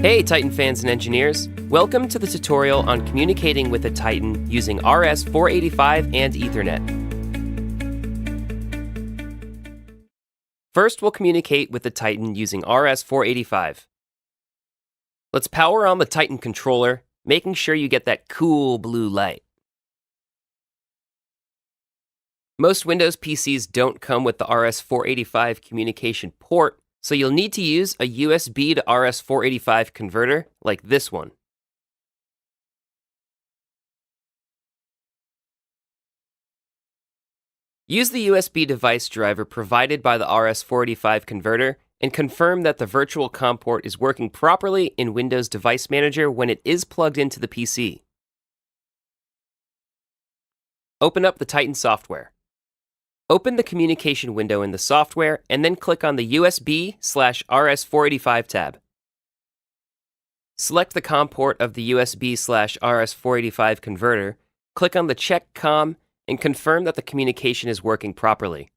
Hey Titan fans and engineers, welcome to the tutorial on communicating with a Titan using RS485 and Ethernet. First, we'll communicate with the Titan using RS485. Let's power on the Titan controller, making sure you get that cool blue light. Most Windows PCs don't come with the RS485 communication port, so you'll need to use a USB to RS485 converter like this one. Use the USB device driver provided by the RS485 converter and confirm that the virtual COM port is working properly in Windows Device Manager when it is plugged into the PC. Open up the Titan software. Open the communication window in the software and then click on the USB/RS485 tab. Select the COM port of the USB/RS485 converter, click on the Check COM, and confirm that the communication is working properly.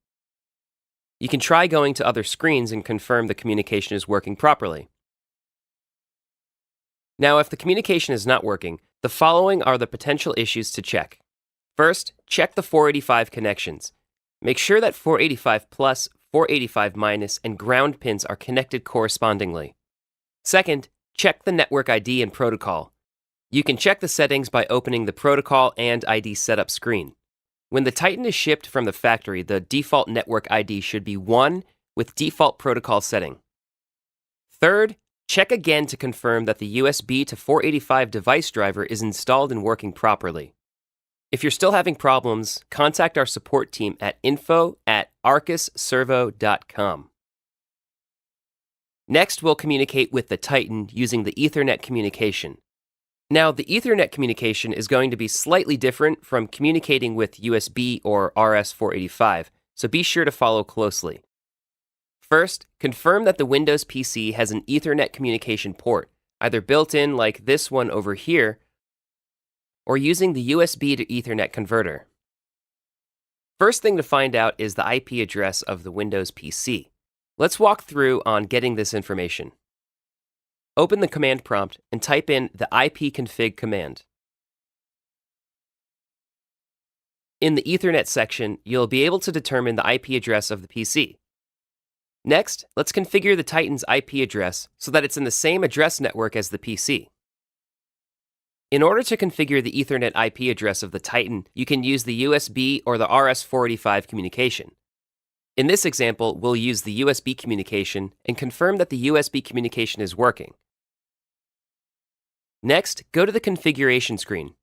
You can try going to other screens and confirm the communication is working properly. Now, if the communication is not working, the following are the potential issues to check. First, check the 485 connections. Make sure that 485 plus, 485 minus, and ground pins are connected correspondingly. Second, check the network ID and protocol. You can check the settings by opening the protocol and ID setup screen. When the Titan is shipped from the factory, the default network ID should be 1 with default protocol setting. Third, check again to confirm that the USB to 485 device driver is installed and working properly. If you're still having problems, contact our support team at info@arcusservo.com. Next, we'll communicate with the Titan using the Ethernet communication. Now, the Ethernet communication is going to be slightly different from communicating with USB or RS485, so be sure to follow closely. First, confirm that the Windows PC has an Ethernet communication port, either built in like this one over here, or using the USB to Ethernet converter. First thing to find out is the IP address of the Windows PC. Let's walk through on getting this information. Open the command prompt and type in the ipconfig command. In the Ethernet section, you'll be able to determine the IP address of the PC. Next, let's configure the Titan's IP address so that it's in the same address network as the PC. In order to configure the Ethernet IP address of the Titan, you can use the USB or the RS485 communication. In this example, we'll use the USB communication and confirm that the USB communication is working. Next, go to the configuration screen.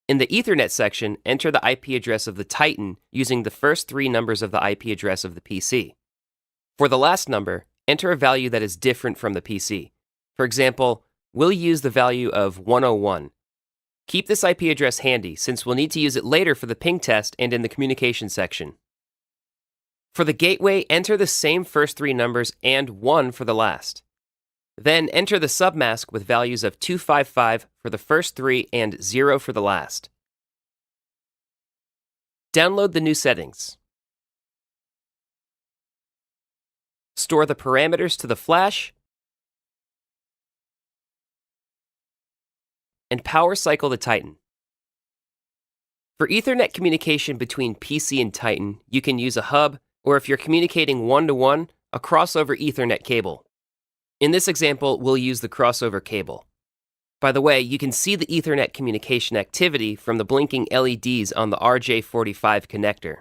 In the Ethernet section, enter the IP address of the Titan using the first 3 numbers of the IP address of the PC. For the last number, enter a value that is different from the PC. For example, we'll use the value of 101. Keep this IP address handy since we'll need to use it later for the ping test and in the communication section. For the gateway, enter the same first 3 numbers and 1 for the last. Then enter the submask with values of 255 for the first 3 and 0 for the last. Download the new settings. Store the parameters to the flash, and power cycle the Titan. For Ethernet communication between PC and Titan, you can use a hub, or if you're communicating one-to-one, a crossover Ethernet cable. In this example, we'll use the crossover cable. By the way, you can see the Ethernet communication activity from the blinking LEDs on the RJ45 connector.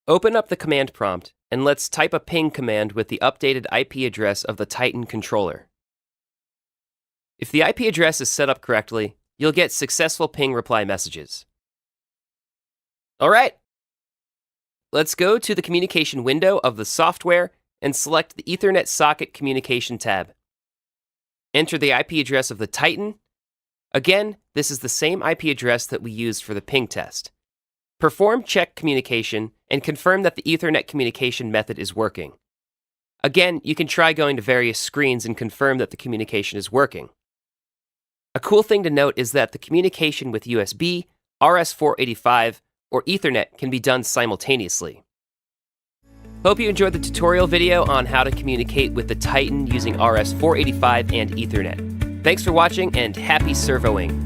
Open up the command prompt, and let's type a ping command with the updated IP address of the Titan controller. If the IP address is set up correctly, you'll get successful ping reply messages. All right, let's go to the communication window of the software and select the Ethernet socket communication tab. Enter the IP address of the Titan. Again, this is the same IP address that we used for the ping test. Perform check communication and confirm that the Ethernet communication method is working. Again, you can try going to various screens and confirm that the communication is working. A cool thing to note is that the communication with USB, RS485, or Ethernet can be done simultaneously. Hope you enjoyed the tutorial video on how to communicate with the Titan using RS485 and Ethernet. Thanks for watching, and happy servoing!